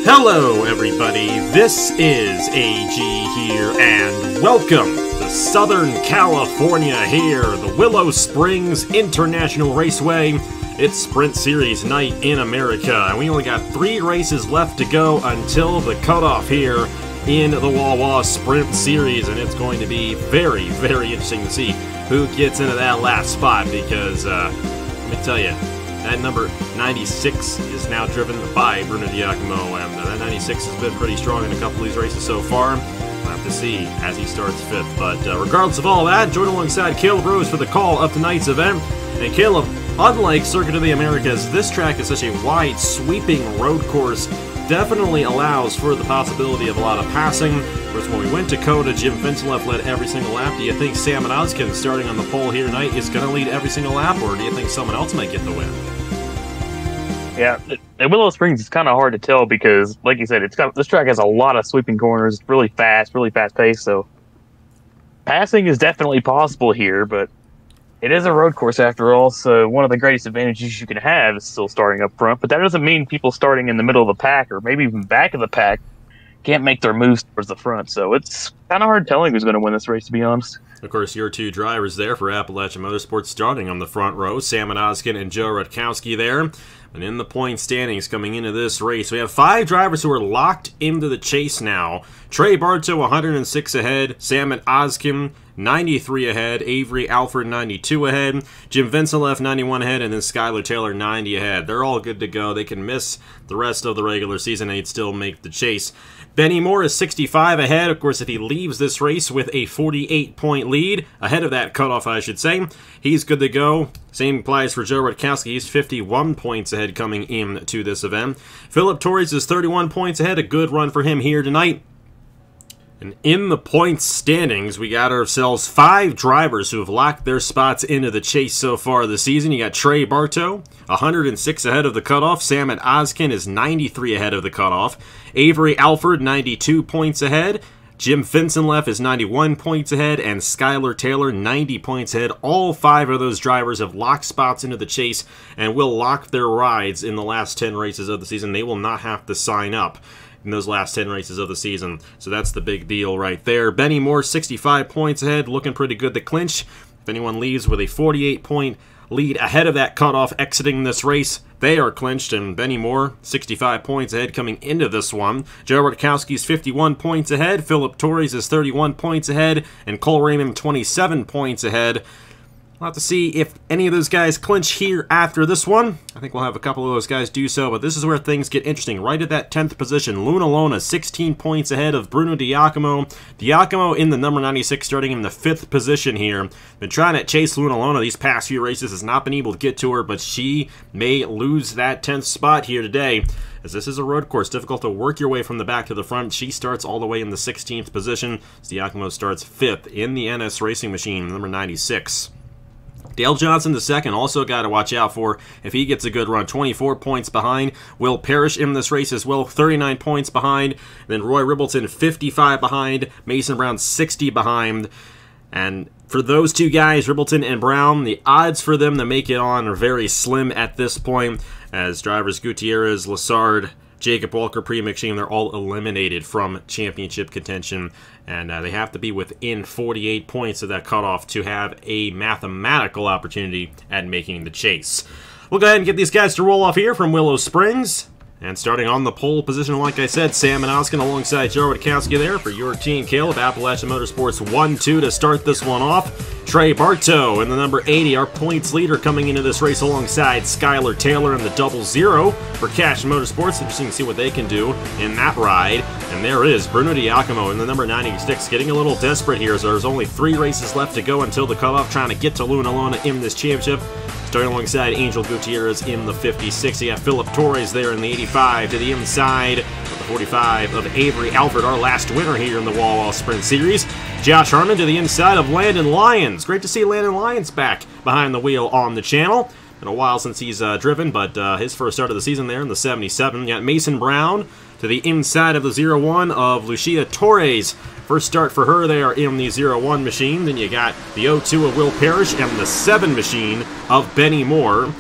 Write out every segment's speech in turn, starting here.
Hello everybody, this is AG here, and welcome to Southern California here, the Willow Springs International Raceway. It's Sprint Series night in America, and we only got 3 races left to go until the cutoff here in the Wawa Sprint Series, and it's going to be very, very interesting to see who gets into that last spot, because, let me tell you, that number 96 is now driven by Bruno Giacomo, and that 96 has been pretty strong in a couple of these races so far. We'll have to see as he starts 5th. But regardless of all that, join alongside Caleb Rose for the call of tonight's event. And Caleb, unlike Circuit of the Americas, this track is such a wide, sweeping road course. Definitely allows for the possibility of a lot of passing. Whereas when we went to Coda, Jim Fenselef led every single lap. Do you think Sam Oskin, starting on the pole here tonight, is going to lead every single lap, or do you think someone else might get the win? Yeah, at Willow Springs, it's kind of hard to tell because, like you said, this track has a lot of sweeping corners, really fast paced. So passing is definitely possible here, but it is a road course after all. So one of the greatest advantages you can have is still starting up front. But that doesn't mean people starting in the middle of the pack or maybe even back of the pack can't make their moves towards the front. So it's kind of hard telling who's going to win this race, to be honest. Of course, your 2 drivers there for Appalachian Motorsports starting on the front row, Sam Oskin and Joe Rutkowski there. And in the point standings coming into this race, we have 5 drivers who are locked into the chase now. Trey Bartow 106 ahead, Sam Oskin 93 ahead, Avery Alford 92 ahead, Jim Fenselef 91 ahead, and then Skylar Taylor 90 ahead. They're all good to go. They can miss the rest of the regular season and they'd still make the chase. Benny Moore is 65 ahead. Of course, if he leaves this race with a 48-point lead, ahead of that cutoff, I should say, he's good to go. Same applies for Joe Rutkowski. He's 51 points ahead coming into this event. Philip Torres is 31 points ahead. A good run for him here tonight. And in the points standings, we got ourselves 5 drivers who have locked their spots into the chase so far this season. You got Trey Bartow, 106 ahead of the cutoff. Sam Oskin is 93 ahead of the cutoff. Avery Alford, 92 points ahead. Jim Fenselef is 91 points ahead, and Skylar Taylor 90 points ahead. All 5 of those drivers have locked spots into the chase and will lock their rides in the last 10 races of the season. They will not have to sign up in those last 10 races of the season. So that's the big deal right there. Benny Moore, 65 points ahead, looking pretty good to clinch. If anyone leaves with a 48-point lead ahead of that cutoff exiting this race, they are clinched, and Benny Moore, 65 points ahead coming into this one. Joe Rutkowski's 51 points ahead, Philip Torres is 31 points ahead, and Cole Raymond 27 points ahead. We'll have to see if any of those guys clinch here after this one. I think we'll have a couple of those guys do so, but this is where things get interesting. Right at that 10th position, Luna Lona, 16 points ahead of Bruno Giacomo. Giacomo in the number 96, starting in the 5th position here. Been trying to chase Luna Lona these past few races, has not been able to get to her, but she may lose that 10th spot here today, as this is a road course, difficult to work your way from the back to the front. She starts all the way in the 16th position. Giacomo starts 5th in the NS Racing Machine, number 96. Dale Johnson, the second, also got to watch out for if he gets a good run. 24 points behind. Will Parrish in this race as well, 39 points behind. Then Roy Ribbleton, 55 behind. Mason Brown, 60 behind. And for those 2 guys, Ribbleton and Brown, the odds for them to make it on are very slim at this point, as drivers Gutierrez, Lassard, Jacob Walker, Pre-McShane, they're all eliminated from championship contention, and they have to be within 48 points of that cutoff to have a mathematical opportunity at making the chase. We'll go ahead and get these guys to roll off here from Willow Springs. And starting on the pole position, like I said, Sam Oskin alongside Joe Rutkowski there for your team, Caleb. Appalachian Motorsports 1-2 to start this one off. Trey Bartow in the number 80, our points leader, coming into this race alongside Skylar Taylor in the 00 for Cash Motorsports. Interesting to see what they can do in that ride. And there is Bruno Giacomo in the number 96, getting a little desperate here, so there's only 3 races left to go until the cutoff, trying to get to Luna Lona in this championship. Starting alongside Angel Gutierrez in the 56. You have Philip Torres there in the 85 to the inside of the 45 of Avery Alford, our last winner here in the Wawa Sprint Series. Josh Harmon to the inside of Landon Lyons. Great to see Landon Lyons back behind the wheel on the channel. Been a while since he's driven, but his first start of the season there in the 77. You got Mason Brown to the inside of the 01 of Lucia Torres. First start for her there in the 01 machine. Then you got the 02 of Will Parrish and the 7 machine of Benny Moore.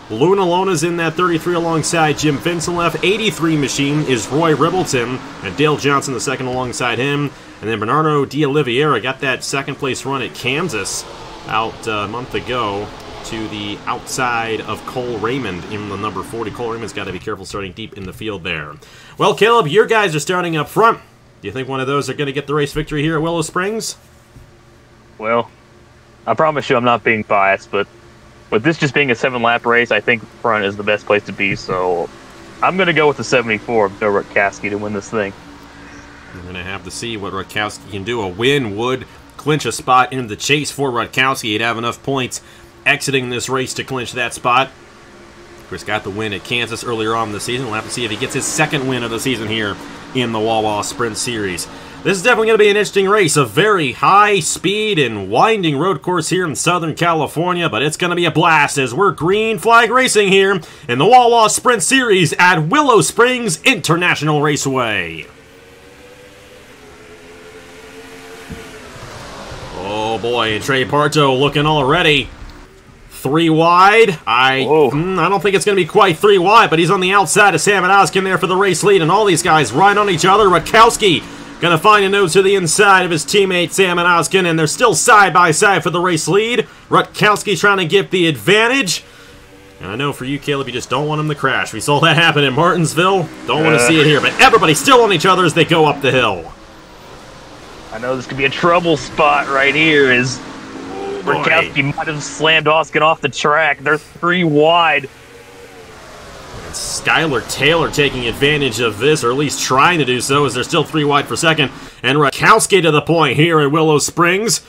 Luna Lona's in that 33 alongside Jim Vincenleff. 83 machine is Roy Ribbleton, and Dale Johnson the second alongside him. And then Bernardo D'Oliveira got that second place run at Kansas out a month ago to the outside of Cole Raymond in the number 40. Cole Raymond's got to be careful starting deep in the field there. Well, Caleb, your guys are starting up front. Do you think one of those are going to get the race victory here at Willow Springs? Well, I promise you I'm not being biased, but with this just being a 7-lap race, I think front is the best place to be, so I'm going to go with the 74 of Joe Rutkowski to win this thing. We're going to have to see what Rutkowski can do. A win would clinch a spot in the chase for Rutkowski. He'd have enough points exiting this race to clinch that spot. Chris got the win at Kansas earlier on in the season. We'll have to see if he gets his second win of the season here in the Wawa Sprint Series. This is definitely going to be an interesting race. A very high speed and winding road course here in Southern California, but it's going to be a blast as we're green flag racing here in the Wawa Sprint Series at Willow Springs International Raceway. Oh boy, and Trey Parto looking all ready. 3 wide. I don't think it's going to be quite 3 wide, but he's on the outside of Sam and Oskin there for the race lead, and all these guys right on each other. Rutkowski going to find a nose to the inside of his teammate Sam and Oskin, and they're still side by side for the race lead. Rutkowski trying to get the advantage. And I know for you, Caleb, you just don't want him to crash. We saw that happen in Martinsville. Don't want to see it here, but everybody's still on each other as they go up the hill. I know this could be a trouble spot right here as Rutkowski might have slammed Oskin off the track. They're 3 wide. And Skylar Taylor taking advantage of this, or at least trying to do so, as they're still 3 wide for second. And Rutkowski to the point here at Willow Springs.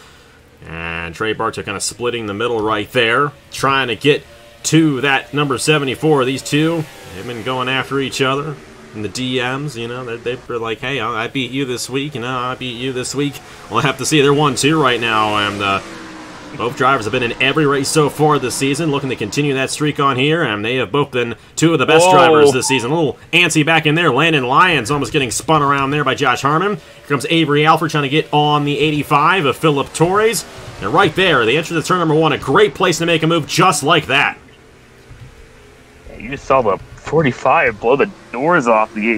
And Trey Bartow kind of splitting the middle right there, trying to get to that number 74. These two have been going after each other in the DMs, you know. They're like, hey, I beat you this week, you know, I beat you this week. We'll have to see. They're 1-2 right now, and both drivers have been in every race so far this season, looking to continue that streak on here, and they have both been 2 of the best drivers this season. A little antsy back in there. Landon Lyons almost getting spun around there by Josh Harmon. Here comes Avery Alford trying to get on the 85 of Philip Torres. And right there, the entry to turn number 1, a great place to make a move just like that. Yeah, you just saw the 45 blow the doors off the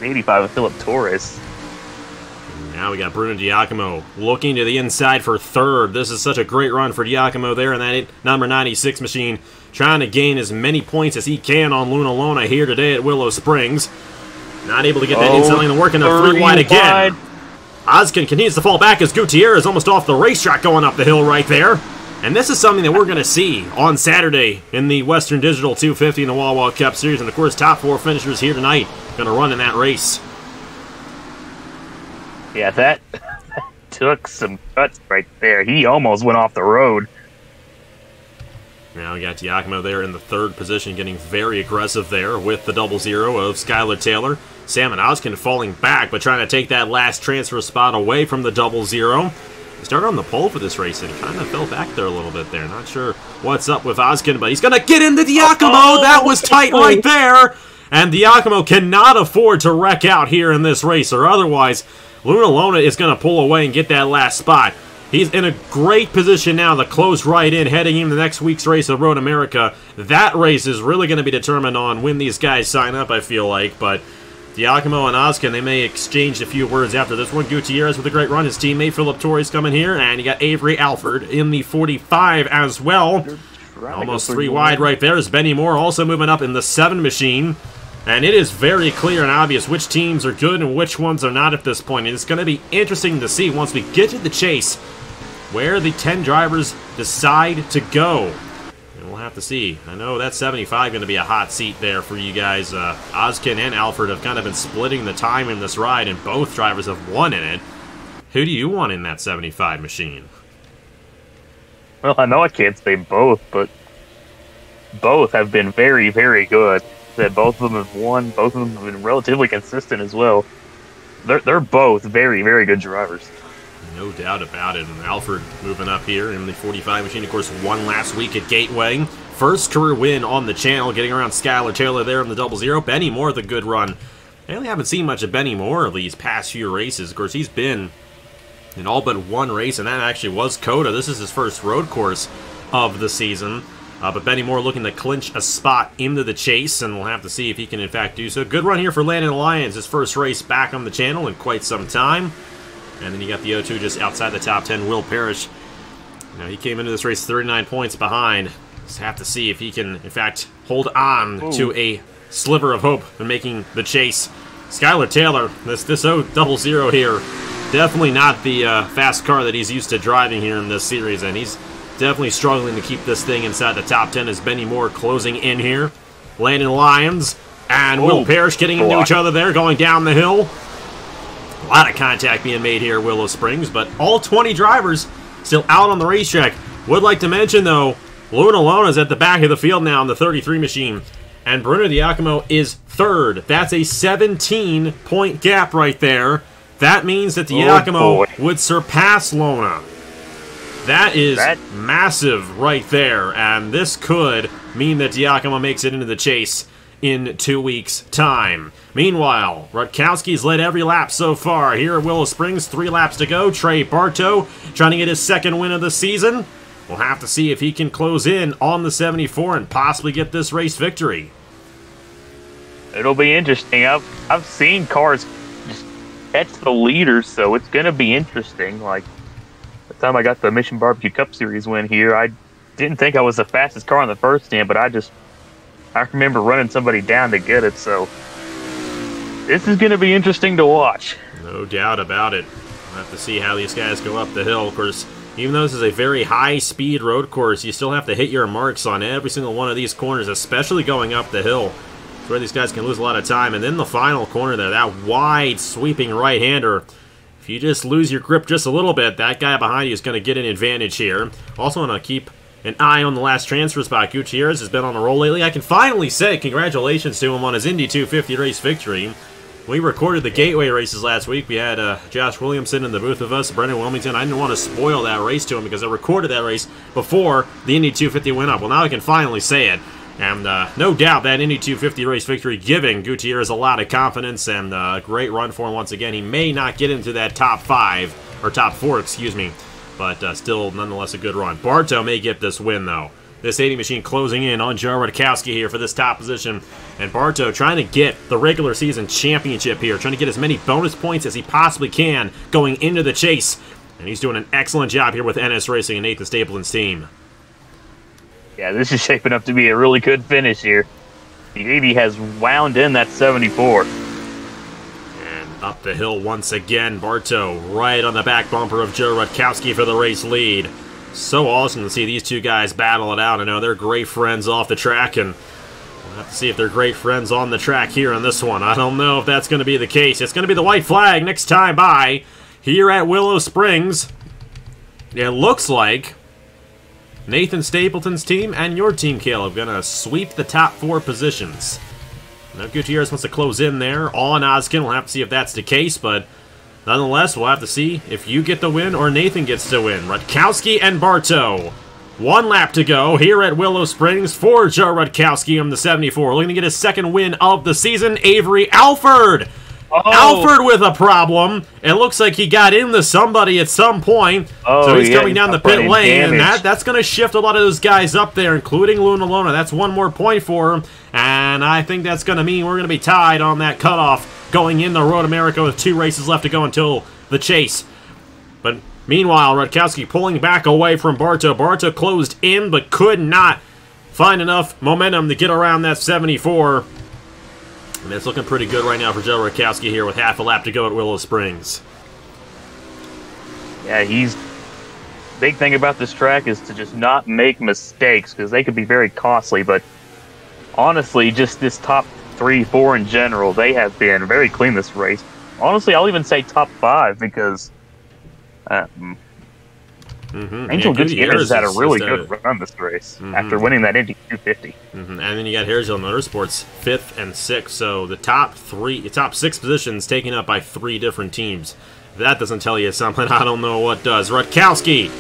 85 of Philip Torres. Now we got Bruno Giacomo looking to the inside for third. This is such a great run for Giacomo there in that number 96 machine, trying to gain as many points as he can on Luna Lona here today at Willow Springs. Not able to get that inside lane to work, and they're 3 wide again. Oskin continues to fall back as Gutierrez almost off the racetrack going up the hill right there. And this is something that we're going to see on Saturday in the Western Digital 250 in the Wawa Cup Series. And of course, top 4 finishers here tonight going to run in that race. Yeah, that took some cuts right there. He almost went off the road. Now we got Giacomo there in the 3rd position, getting very aggressive there with the 00 of Skylar Taylor. Sam and Oskin falling back, but trying to take that last transfer spot away from the 00. He started on the pole for this race and kind of fell back there a little bit there. Not sure what's up with Oskin, but he's going to get into Giacomo. That was tight right there. And Giacomo cannot afford to wreck out here in this race, or otherwise Luna Lona is going to pull away and get that last spot. He's in a great position now to close right in, heading into the next week's race of Road America. That race is really going to be determined on when these guys sign up, I feel like. But Giacomo and Oskin, they may exchange a few words after this one. Gutierrez with a great run. His teammate Philip Torres coming here. And you got Avery Alford in the 45 as well. Almost 3 wide right there is Benny Moore also moving up in the 7 machine. And it is very clear and obvious which teams are good and which ones are not at this point. And it's going to be interesting to see once we get to the chase where the 10 drivers decide to go. And we'll have to see. I know that 75 going to be a hot seat there for you guys. Oskin and Alford have kind of been splitting the time in this ride, and both drivers have won in it. Who do you want in that 75 machine? Well, I know I can't say both, but both have been very, very good. That both of them have won. Both of them have been relatively consistent as well. They're both very, very good drivers. No doubt about it. And Alford moving up here in the 45 machine. Of course, won last week at Gateway. First career win on the channel, getting around Skylar Taylor there in the 00. Benny Moore with a good run. I really haven't seen much of Benny Moore these past few races. Of course, he's been in all but one race, and that actually was COTA. This is his first road course of the season. But Benny Moore looking to clinch a spot into the chase, and we'll have to see if he can in fact do so. Good run here for Landon Lyons, his first race back on the channel in quite some time. And then you got the 0-2 just outside the top 10, Will Parrish. Now, he came into this race 39 points behind. Just have to see if he can, in fact, hold on to a sliver of hope in making the chase. Skylar Taylor, this 000 here, definitely not the fast car that he's used to driving here in this series, and he's definitely struggling to keep this thing inside the top 10 as Benny Moore closing in here. Landon Lyons and Will Parrish getting into each other there, going down the hill. A lot of contact being made here at Willow Springs, but all 20 drivers still out on the racetrack. Would like to mention, though, Luna Lona's at the back of the field now in the 33 machine, and Bruno Diacomo is third. That's a 17-point gap right there. That means that Diacomo would surpass Lona. That is massive right there, and this could mean that Diacomo makes it into the chase in 2 weeks' time. Meanwhile, Rutkowski's led every lap so far here at Willow Springs. 3 laps to go. Trey Bartow trying to get his second win of the season. We'll have to see if he can close in on the 74 and possibly get this race victory. It'll be interesting. I've seen cars just catch the leaders, so it's going to be interesting. Like the time I got the Mission Barbecue Cup Series win here, I didn't think I was the fastest car on the first stand, but I remember running somebody down to get it, so this is going to be interesting to watch. No doubt about it. We'll have to see how these guys go up the hill. Of course, even though this is a very high-speed road course, you still have to hit your marks on every single one of these corners, especially going up the hill. It's where these guys can lose a lot of time. And then the final corner there, that wide, sweeping right-hander. If you just lose your grip just a little bit, that guy behind you is going to get an advantage here. Also want to keep an eye on the last transfer spot. Gutierrez has been on a roll lately. I can finally say congratulations to him on his Indy 250 race victory. We recorded the Gateway races last week. We had Josh Williamson in the booth of us, Brendan Wilmington. I didn't want to spoil that race to him because I recorded that race before the Indy 250 went up. Well, now I can finally say it. And no doubt that Indy 250 race victory giving Gutierrez a lot of confidence and a great run for him once again. He may not get into that top 5, or top 4, excuse me, but still nonetheless a good run. Bartow may get this win, though. This 80 machine closing in on Joe Rutkowski here for this top position. And Bartow trying to get the regular season championship here, trying to get as many bonus points as he possibly can going into the chase. And he's doing an excellent job here with NS Racing and Nathan Stapleton's team. Yeah, this is shaping up to be a really good finish here. The 80 has wound in that 74. And up the hill once again, Bartow right on the back bumper of Joe Rutkowski for the race lead. So awesome to see these two guys battle it out. I know they're great friends off the track, and we'll have to see if they're great friends on the track here in this one. I don't know if that's going to be the case. It's going to be the white flag next time by here at Willow Springs. It looks like Nathan Stapleton's team and your team, Caleb, going to sweep the top 4 positions. Now Gutierrez wants to close in there on Oskin. We'll have to see if that's the case, but nonetheless, we'll have to see if you get the win or Nathan gets to win. Rutkowski and Bartow. 1 lap to go here at Willow Springs for Joe Rutkowski on the 74. Looking to get his second win of the season. Avery Alford. Alford with a problem. It looks like he got into somebody at some point. So he's coming down the pit lane, and that's going to shift a lot of those guys up there, including Luna Lona. That's 1 more point for him, and I think that's going to mean we're going to be tied on that cutoff going into Road America with 2 races left to go until the chase. But meanwhile, Rutkowski pulling back away from Bartow. Bartow closed in but could not find enough momentum to get around that 74. And it's looking pretty good right now for Joe Rutkowski here with half a lap to go at Willow Springs. Yeah, big thing about this track is to just not make mistakes, because they could be very costly, but honestly, just this top 3, 4 in general, they have been very clean this race. Honestly, I'll even say top 5, because Angel Gutierrez has had a really good run this race after winning that Indy 250. And then you got Harrisville Motorsports 5th and 6th, so the top 6 positions taken up by 3 different teams. If that doesn't tell you something, I don't know what does. Rutkowski,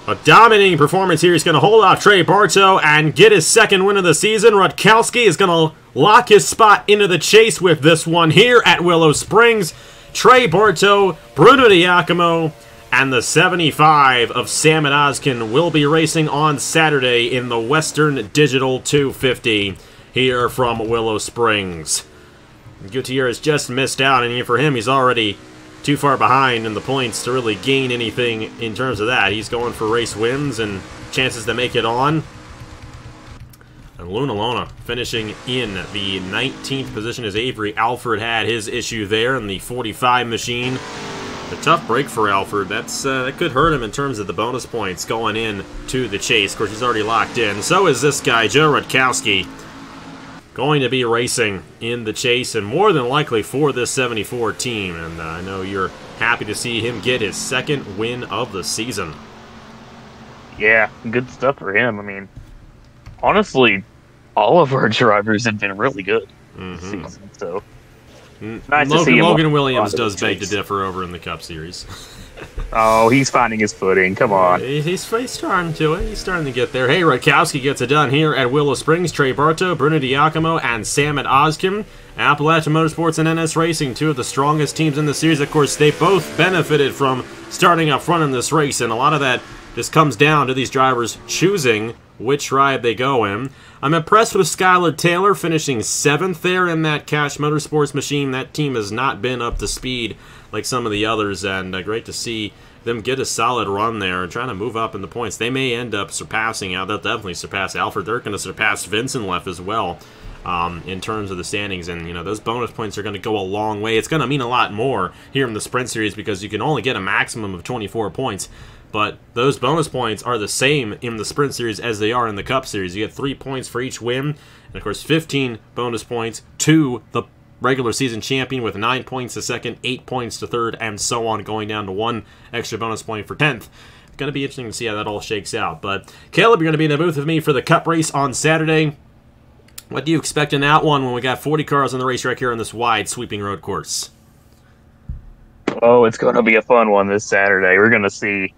a dominating performance here. He's going to hold off Trey Bartow and get his second win of the season. Rutkowski is going to lock his spot into the chase with this one here at Willow Springs. Trey Bartow, Bruno Diacomo, And the 75 of Sam and Oskin will be racing on Saturday in the Western Digital 250 here from Willow Springs. Gutierrez just missed out, and for him, he's already too far behind in the points to really gain anything in terms of that. He's going for race wins and chances to make it on. And Luna finishing in the 19th position as Avery Alford had his issue there in the 45 machine. A tough break for Alford. That could hurt him in terms of the bonus points going in to the chase. Of course, he's already locked in. So is this guy, Joe Rutkowski, going to be racing in the chase and more than likely for this 74 team. And I know you're happy to see him get his second win of the season. Yeah, good stuff for him. I mean, honestly, all of our drivers have been really good this season, so nice to see him. Logan Williams does beg to differ over in the Cup Series. Oh, he's finding his footing. Come on. He's starting to it. He's starting to get there. Hey, Rutkowski gets it done here at Willow Springs. Trey Bartow, Bruno Diacomo, and Sam at Oskin. Appalachian Motorsports and NS Racing, two of the strongest teams in the series. Of course, they both benefited from starting up front in this race, and a lot of that just comes down to these drivers choosing which ride they go in. I'm impressed with Skylar Taylor finishing 7th there in that Cash Motorsports machine. That team has not been up to speed like some of the others, and great to see them get a solid run there and trying to move up in the points. They may end up surpassing, they'll definitely surpass Alfred. They're going to surpass Vincent Leff as well in terms of the standings, and those bonus points are going to go a long way. It's going to mean a lot more here in the Sprint Series because you can only get a maximum of 24 points. But those bonus points are the same in the Sprint Series as they are in the Cup Series. You get 3 points for each win, and of course 15 bonus points to the regular season champion with 9 points to second, 8 points to third, and so on, going down to 1 extra bonus point for 10th. It's going to be interesting to see how that all shakes out. But Caleb, you're going to be in the booth with me for the Cup race on Saturday. What do you expect in that one when we got 40 cars on the racetrack here on this wide, sweeping road course? Oh, it's going to be a fun one this Saturday. We're going to see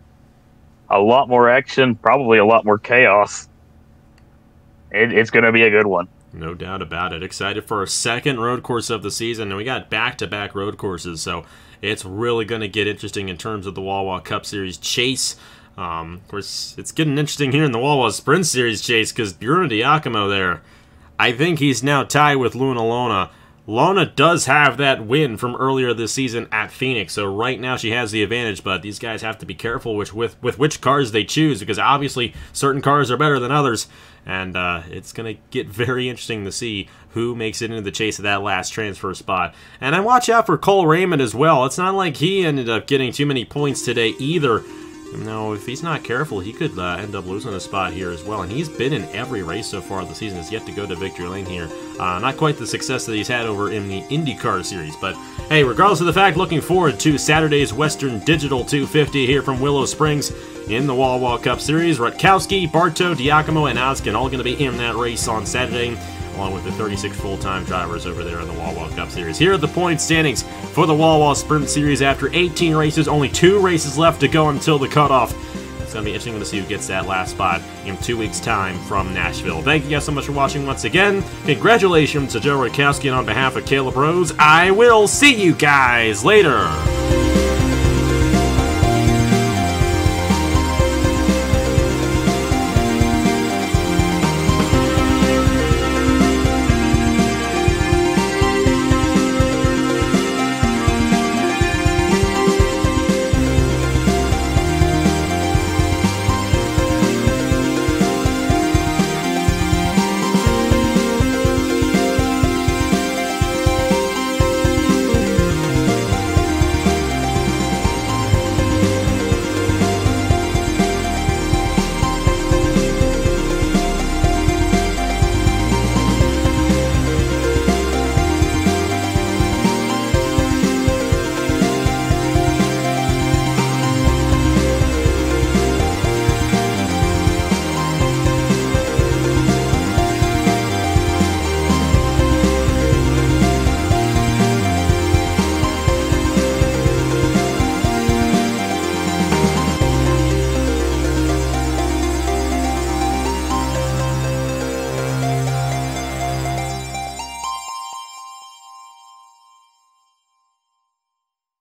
a lot more action, probably a lot more chaos. It's going to be a good one. No doubt about it. Excited for our second road course of the season, and we got back-to-back road courses, so it's really going to get interesting in terms of the Wawa Cup Series chase. Of course, it's getting interesting here in the Wawa Sprint Series chase because Bruno Diacomo there, I think he's now tied with Luna. Lona does have that win from earlier this season at Phoenix, so right now she has the advantage, but these guys have to be careful with which cars they choose, because obviously certain cars are better than others, and it's going to get very interesting to see who makes it into the chase of that last transfer spot. And I watch out for Cole Raymond as well. It's not like he ended up getting too many points today either. No, if he's not careful, he could end up losing a spot here as well. And he's been in every race so far this season. Has yet to go to victory lane here. Not quite the success that he's had over in the IndyCar series. But, hey, regardless of the fact, looking forward to Saturday's Western Digital 250 here from Willow Springs in the Wawa Cup Series. Rutkowski, Bartow, Diacomo, and Oskin all going to be in that race on Saturday, along with the 36 full-time drivers over there in the Wawa Cup Series. Here are the point standings for the Wawa Sprint Series. After 18 races, only 2 races left to go until the cutoff. It's going to be interesting to see who gets that last spot in 2 weeks' time from Nashville. Thank you guys so much for watching once again. Congratulations to Joe Rutkowski, and on behalf of Caleb Rose, I will see you guys later.